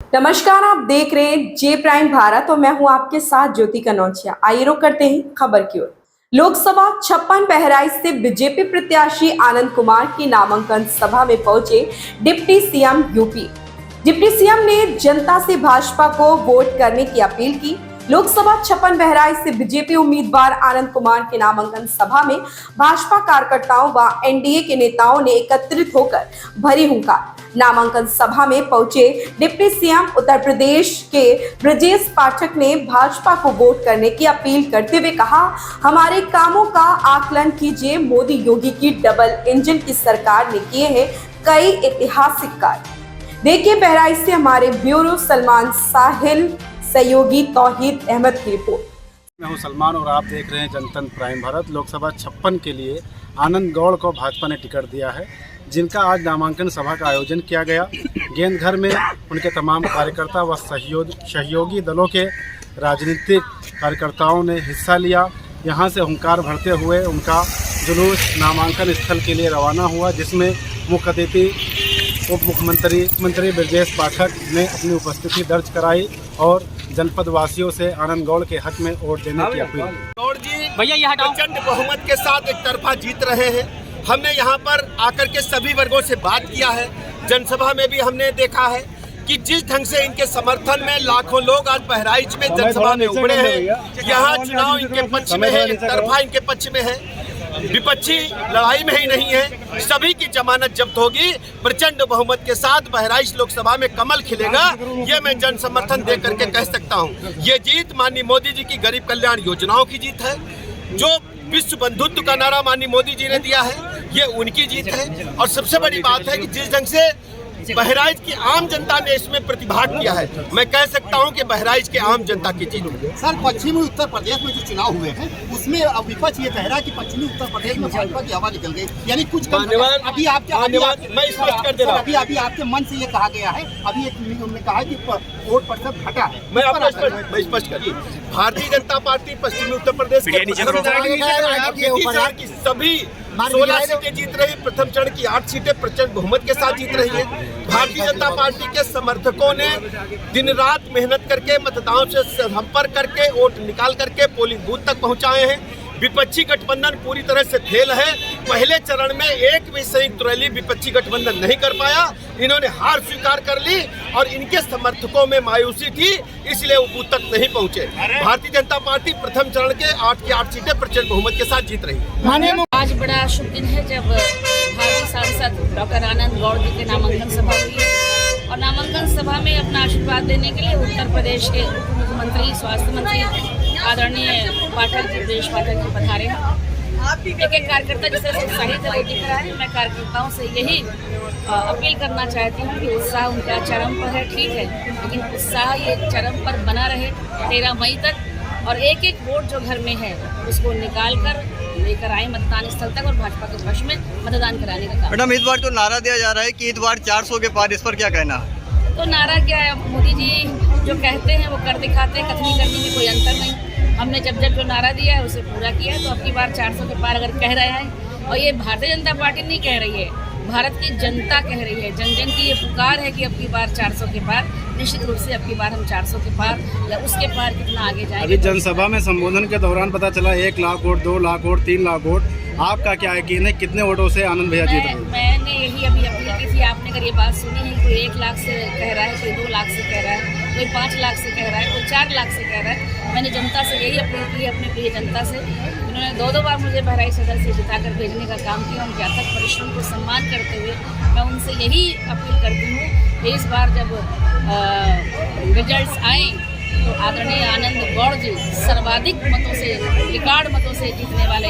नमस्कार, आप देख रहे हैं जे प्राइम भारत और मैं हूं आपके साथ ज्योति कनौजिया। आइए रुक करते हैं खबर की ओर। लोकसभा 56 बहराइच से बीजेपी प्रत्याशी आनंद कुमार की नामांकन सभा में पहुंचे deputy CM UP. Deputy CM ने जनता से भाजपा को वोट करने की अपील की। लोकसभा 56 बहराइच से बीजेपी उम्मीदवार आनंद कुमार के नामांकन सभा में भाजपा कार्यकर्ताओं व एनडीए के नेताओं ने एकत्रित होकर भरी हुंकार। नामांकन सभा में पहुंचे डिप्टी सीएम उत्तर प्रदेश के ब्रजेश पाठक ने भाजपा को वोट करने की अपील करते हुए कहा, हमारे कामों का आकलन कीजिए। मोदी योगी की डबल इंजन की सरकार ने किए हैं कई ऐतिहासिक कार्य। देखिए बहराइच से हमारे ब्यूरो सलमान साहिल सहयोगी तौहीद अहमद की रिपोर्ट। मैं हूं सलमान और आप देख रहे हैं जनतंत्र प्राइम भारत। लोकसभा 56 के लिए आनंद गौड़ को भाजपा ने टिकट दिया है, जिनका आज नामांकन सभा का आयोजन किया गया। गेंदघर में उनके तमाम कार्यकर्ता व सहयोगी दलों के राजनीतिक कार्यकर्ताओं ने हिस्सा लिया। यहां से हुंकार भरते हुए उनका जुलूस नामांकन स्थल के लिए रवाना हुआ, जिसमें मुख्य अतिथि उप मुख्यमंत्री ब्रजेश पाठक ने अपनी उपस्थिति दर्ज कराई और जनपद वासियों से आनंद गौड़ के हक में वोट देने की अपील की। गौड़ जी प्रचंड बहुमत के साथ एक तरफा जीत रहे हैं। हमने यहाँ पर आकर के सभी वर्गों से बात किया है। जनसभा में भी हमने देखा है कि जिस ढंग से इनके समर्थन में लाखों लोग आज बहराइच में जनसभा में उमड़े हैं। यहाँ चुनाव इनके पक्ष में है, एक तरफा इनके पक्ष में है, विपक्षी लड़ाई में ही नहीं है। सभी की जमानत जब्त होगी। प्रचंड बहुमत के साथ बहराइच लोकसभा में कमल खिलेगा, ये मैं जन समर्थन दे करके कह सकता हूँ। ये जीत माननीय मोदी जी की गरीब कल्याण योजनाओं की जीत है। जो विश्व बंधुत्व का नारा माननीय मोदी जी ने दिया है, ये उनकी जीत है। और सबसे बड़ी बात है कि जिस ढंग से बहराइच की आम जनता ने इसमें प्रतिभाग किया है, मैं कह सकता हूं कि बहराइच के आम जनता की जीत है। सर, पश्चिमी उत्तर प्रदेश में जो चुनाव हुए हैं उसमें विपक्ष ये कह रहा है कि पश्चिमी उत्तर प्रदेश में भाजपा की हवा निकल गई, यानी कुछ अभी आपके मन से ये कहा गया है, अभी एक उन्होंने कहा कि वोट प्रतिशत घटा है। मैं स्पष्ट करिए, भारतीय जनता पार्टी पश्चिमी उत्तर प्रदेश की सभी 16 सीटें जीत रही। प्रथम चरण की 8 सीटें प्रचंड बहुमत के साथ जीत रही है। भारतीय जनता पार्टी के समर्थकों ने दिन रात मेहनत करके मतदाताओं से संपर्क करके वोट निकाल करके पोलिंग बूथ तक पहुंचाए हैं। विपक्षी गठबंधन पूरी तरह से फेल है। पहले चरण में एक भी संयुक्त रैली विपक्षी गठबंधन नहीं कर पाया। इन्होंने हार स्वीकार कर ली और इनके समर्थकों में मायूसी थी, इसलिए वो बूथ तक नहीं पहुंचे। भारतीय जनता पार्टी प्रथम चरण के 8 की 8 सीटें प्रचंड बहुमत के साथ जीत रही है। आज बड़ा शुभ दिन है जब भावी सांसद डॉक्टर आनंद गौड़ जी के नामांकन सभा हुई है और नामांकन सभा में अपना आशीर्वाद देने के लिए उत्तर प्रदेश के उप मुख्यमंत्री स्वास्थ्य मंत्री आदरणीय पाठक जी, ब्रजेश पाठक जी पधारे हैं। एक एक कार्यकर्ता जिसे उत्साहित है वो दिख रहा है। मैं कार्यकर्ताओं से यही अपील करना चाहती हूँ कि उत्साह उनका चरम पर है, ठीक है, लेकिन उत्साह ये चरम पर बना रहे 13 मई तक और एक एक वोट जो घर में है उसको निकाल कर लेकर आए मतदान स्थल तक और भाजपा के पक्ष में मतदान कराने का काम। मैडम, इस बार जो नारा दिया जा रहा है कि इस बार 400 के पार, इस पर क्या कहना है? तो नारा क्या है, मोदी जी जो कहते हैं वो कर दिखाते हैं, कथनी करने में कोई अंतर नहीं। हमने जब जो नारा दिया है उसे पूरा किया है। तो अब की बार 400 के पार अगर कह रहे हैं, और ये भारतीय जनता पार्टी नहीं कह रही है, भारत की जनता कह रही है, जन जन की ये पुकार है कि अब की बार 400 के पार, निश्चित रूप से अब की बार हम 400 के पार या उसके पार कितना आगे जाएंगे। अभी जनसभा में संबोधन के दौरान पता चला 1 lakh vote, 2 lakh vote, 3 lakh vote, आपका क्या यकीन है कितने वोटों से आनंद भैया जीत रहे हैं? मैंने यही अभी अपील की थी। आपने अगर ये बात सुनी है, कोई 1 लाख से कह रहा है, कोई 2 लाख से कह रहा है, कोई 5 लाख से कह रहा है, कोई 4 लाख से कह रहा है। मैंने जनता से यही अपील की है, अपने प्रिय जनता से। उन्होंने 2 बार मुझे बहराइच सदर से जिताकर भेजने का काम किया। उनके अथक परिश्रम को सम्मान करते हुए मैं उनसे यही अपील करती हूँ कि इस बार जब रिजल्ट्स आए तो आदरणीय आनंद गौड़ जी सर्वाधिक मतों से, रिकॉर्ड मतों से जीतने वाले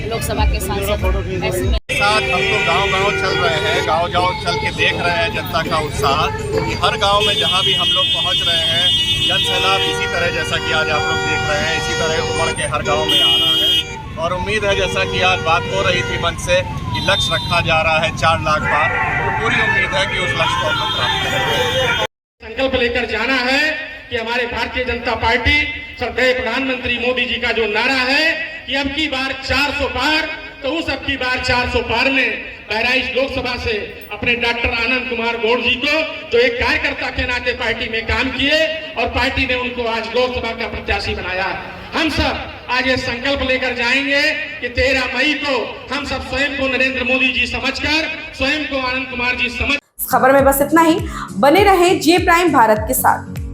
लोकसभा के सांसद। ऐसे में साथ हम तो गांव-गांव चल रहे हैं, गांव-गांव चल के देख रहे हैं जनता का उत्साह कि हर गांव में जहां भी हम लोग पहुंच रहे हैं, जन सैलाब इसी तरह, जैसा कि आज आप लोग देख रहे हैं, इसी तरह उमड़ के हर गांव में आ रहा है। और उम्मीद है, जैसा कि आज बात हो रही थी मन से, कि लक्ष्य रखा जा रहा है 4 लाख पार, तो पूरी उम्मीद है कि उस लक्ष्य को हम लोग प्राप्त करेंगे। संकल्प लेकर जाना है कि हमारे भारतीय जनता पार्टी श्रद्धेय प्रधानमंत्री मोदी जी का जो नारा है कि अब की बार 400 पार, तो उस अब की बार 400 पार में बहराइच लोकसभा से अपने डॉक्टर आनंद कुमार गौड़ जी को, जो एक कार्यकर्ता के नाते पार्टी में काम किए और पार्टी ने उनको आज लोकसभा का प्रत्याशी बनाया। हम सब आज ये संकल्प लेकर जाएंगे कि 13 मई को हम सब स्वयं को नरेंद्र मोदी जी समझकर, स्वयं को आनंद कुमार जी समझ। खबर में बस इतना ही। बने रहे जे प्राइम भारत के साथ।